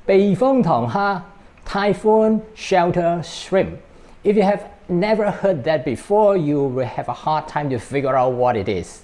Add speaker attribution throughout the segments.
Speaker 1: 避风塘虾, Typhoon Shelter Shrimp. If you have never heard that before, you will have a hard time to figure out what it is.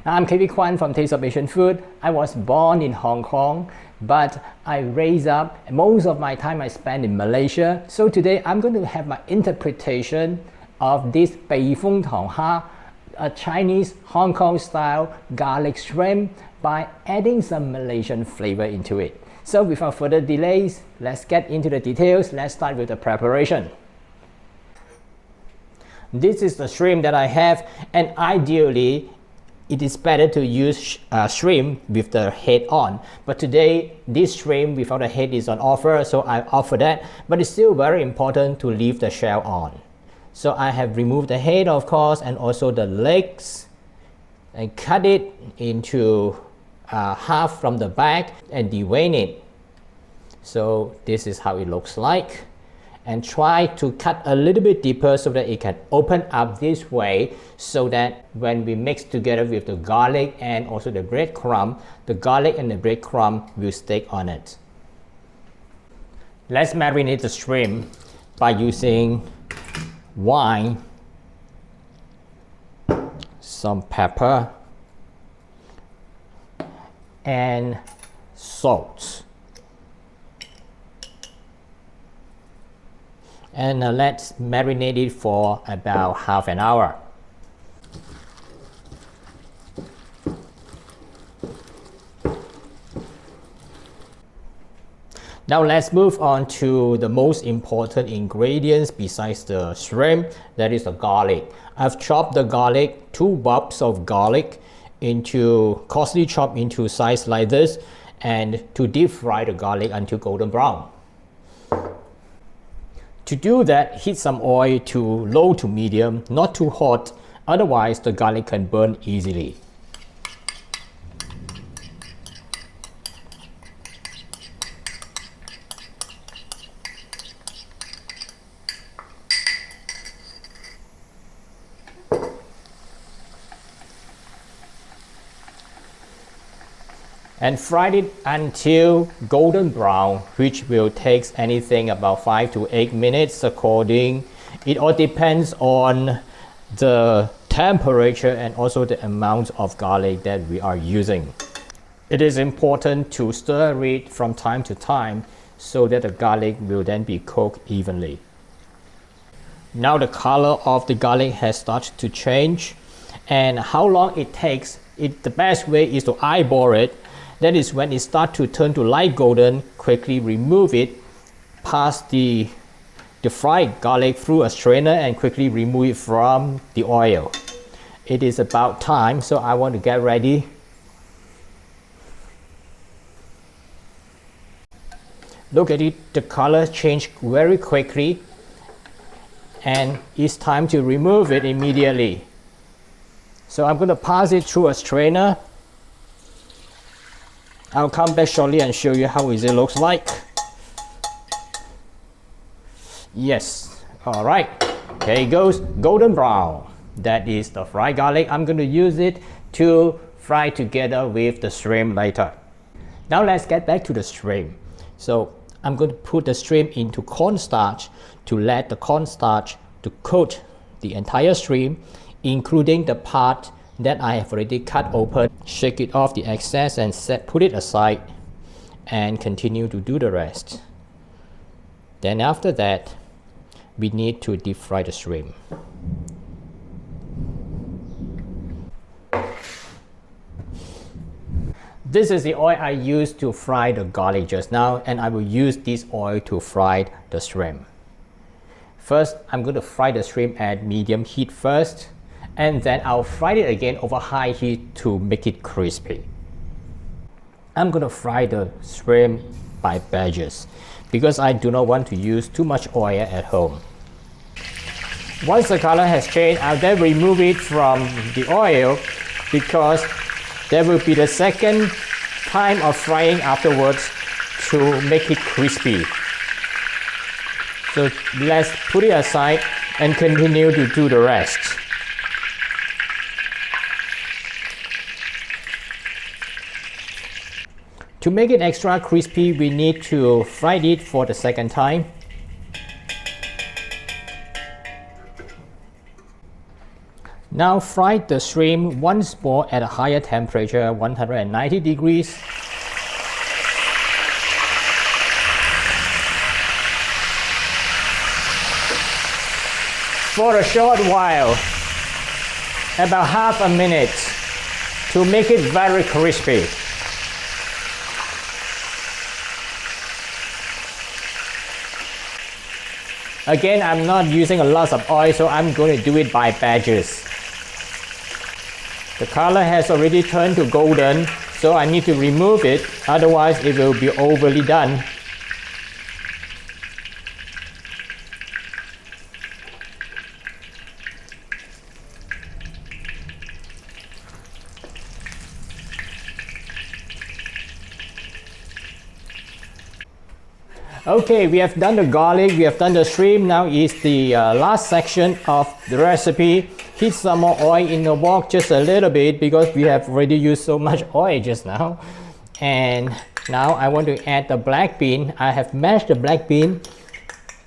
Speaker 1: Now, I'm KB Kwan from Taste of Asian Food. I was born in Hong Kong, but I raised up, most of my time I spent in Malaysia. So today I'm going to have my interpretation of this 避風塘蝦, a Chinese Hong Kong style garlic shrimp, by adding some Malaysian flavor into it. So without further delays, let's get into the details. Let's start with the preparation. This is the shrimp that I have, and ideally it is better to use shrimp with the head on, but today this shrimp without the head is on offer, so I offer that, but it's still very important to leave the shell on. So I have removed the head, of course, and also the legs, and cut it into half from the back and devein it. So this is how it looks like, and try to cut a little bit deeper so that it can open up this way, so that when we mix together with the garlic and also the breadcrumb, the garlic and the breadcrumb will stick on it. Let's marinate the shrimp by using wine, some pepper, and salt. And let's marinate it for about half an hour. Now let's move on to the most important ingredients besides the shrimp, that is the garlic. I've chopped the garlic, 2 bulbs of garlic, into coarsely chopped into size like this, and to deep fry the garlic until golden brown. To do that, heat some oil to low to medium, not too hot, otherwise the garlic can burn easily. And fry it until golden brown, which will take anything about 5 to 8 minutes according. It all depends on the temperature and also the amount of garlic that we are using. It is important to stir it from time to time so that the garlic will then be cooked evenly. Now the color of the garlic has started to change, and how long it takes, the best way is to eyeball it. That is, when it starts to turn to light golden, quickly remove it, pass the fried garlic through a strainer and quickly remove it from the oil. It is about time, so I want to get ready. Look at it, the color changed very quickly, and it's time to remove it immediately. So I'm going to pass it through a strainer. I'll come back shortly and show you how it looks like. Yes, all right, here it goes, golden brown. That is the fried garlic. I'm going to use it to fry together with the shrimp later. Now let's get back to the shrimp. So I'm going to put the shrimp into cornstarch to let the cornstarch to coat the entire shrimp, including the part that I have already cut open. Shake it off the excess and put it aside and continue to do the rest. Then after that, we need to deep fry the shrimp. This is the oil I used to fry the garlic just now, and I will use this oil to fry the shrimp. First, I'm going to fry the shrimp at medium heat first, and then I'll fry it again over high heat to make it crispy. I'm going to fry the shrimp by batches because I do not want to use too much oil at home. Once the color has changed, I'll then remove it from the oil because there will be the second time of frying afterwards to make it crispy. So let's put it aside and continue to do the rest. To make it extra crispy, we need to fry it for the second time. Now fry the shrimp once more at a higher temperature, 190 degrees. For a short while, about half a minute, to make it very crispy. Again, I'm not using a lot of oil, so I'm going to do it by batches. The color has already turned to golden, so I need to remove it, otherwise it will be overly done. Okay, we have done the garlic, we have done the shrimp. Now is the last section of the recipe. Heat some more oil in the wok, just a little bit, because we have already used so much oil just now. And now I want to add the black bean. I have mashed the black bean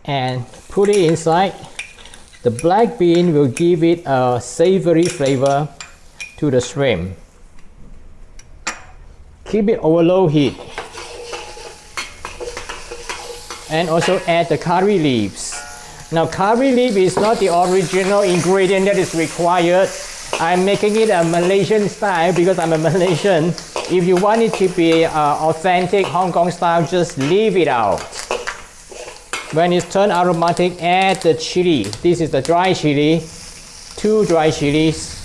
Speaker 1: and put it inside. The black bean will give it a savory flavor to the shrimp. Keep it over low heat. And also add the curry leaves. Now curry leaf is not the original ingredient that is required. I'm making it a Malaysian style because I'm a Malaysian. If you want it to be authentic Hong Kong style, just leave it out. When it's turned aromatic, add the chili. This is the dry chili, 2 dry chilies.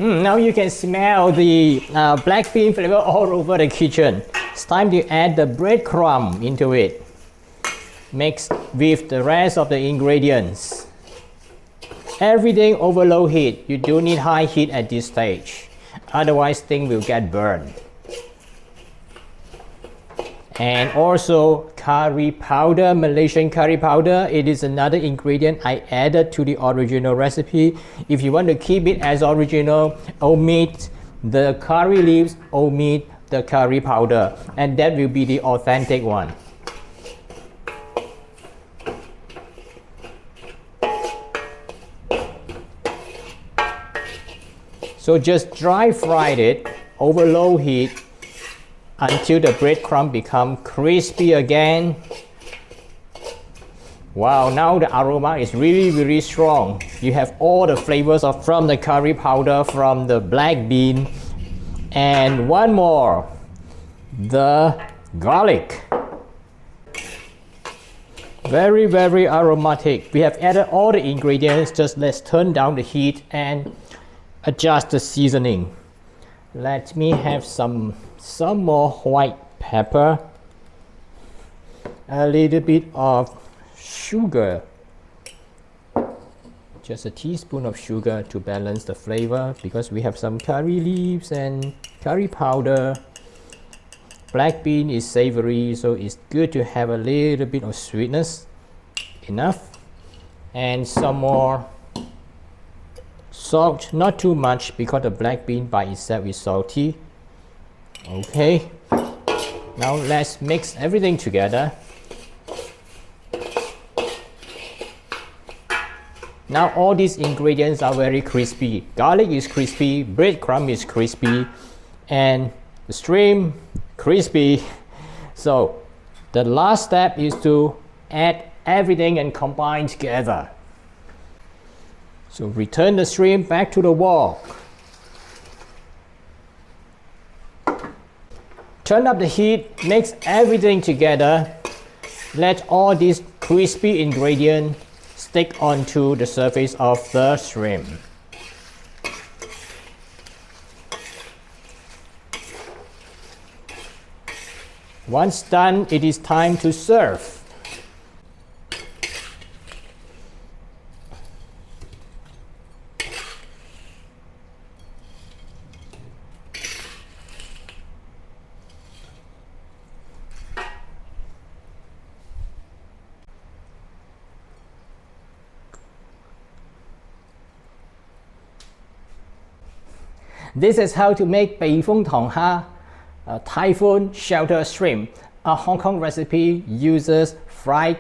Speaker 1: Now you can smell the black bean flavor all over the kitchen. It's time to add the breadcrumb into it. Mix with the rest of the ingredients. Everything over low heat. You do need high heat at this stage. Otherwise things will get burned. And also curry powder, Malaysian curry powder. It is another ingredient I added to the original recipe. If you want to keep it as original, omit the curry leaves, omit the curry powder, and that will be the authentic one. So just dry fry it over low heat until the breadcrumb become crispy again. Wow, now the aroma is really strong. You have all the flavors from the curry powder, from the black bean, and one more, the garlic. Very aromatic. We have added all the ingredients. Just let's turn down the heat and adjust the seasoning. Let me have some more white pepper, a little bit of sugar, just a teaspoon of sugar to balance the flavor, because we have some curry leaves and curry powder. Black bean is savory, so it's good to have a little bit of sweetness. Enough. And some more salt, not too much because the black bean by itself is salty. Okay, now let's mix everything together. Now all these ingredients are very crispy. Garlic is crispy, breadcrumb is crispy, and the shrimp crispy. So the last step is to add everything and combine together. So return the shrimp back to the wok. Turn up the heat, mix everything together. Let all these crispy ingredients stick onto the surface of the shrimp. Once done, it is time to serve. This is how to make 避風塘蝦, Typhoon Shelter Shrimp. A Hong Kong recipe uses fried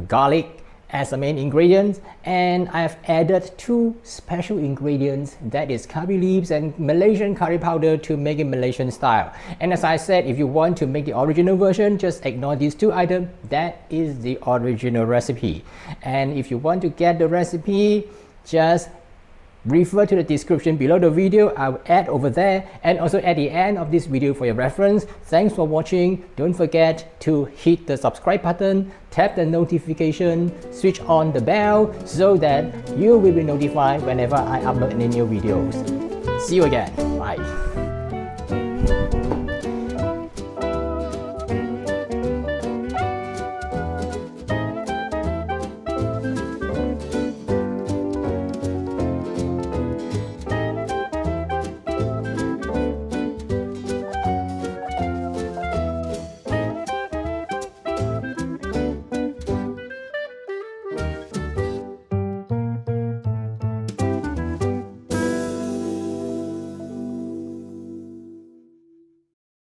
Speaker 1: garlic as the main ingredient, and I've added 2 special ingredients, that is curry leaves and Malaysian curry powder, to make it Malaysian style. And as I said, if you want to make the original version, just ignore these 2 items. That is the original recipe. And if you want to get the recipe, just refer to the description below the video. I'll add over there, and also at the end of this video for your reference. Thanks for watching. Don't forget to hit the subscribe button, tap the notification, switch on the bell so that you will be notified whenever I upload any new videos. See you again. Bye.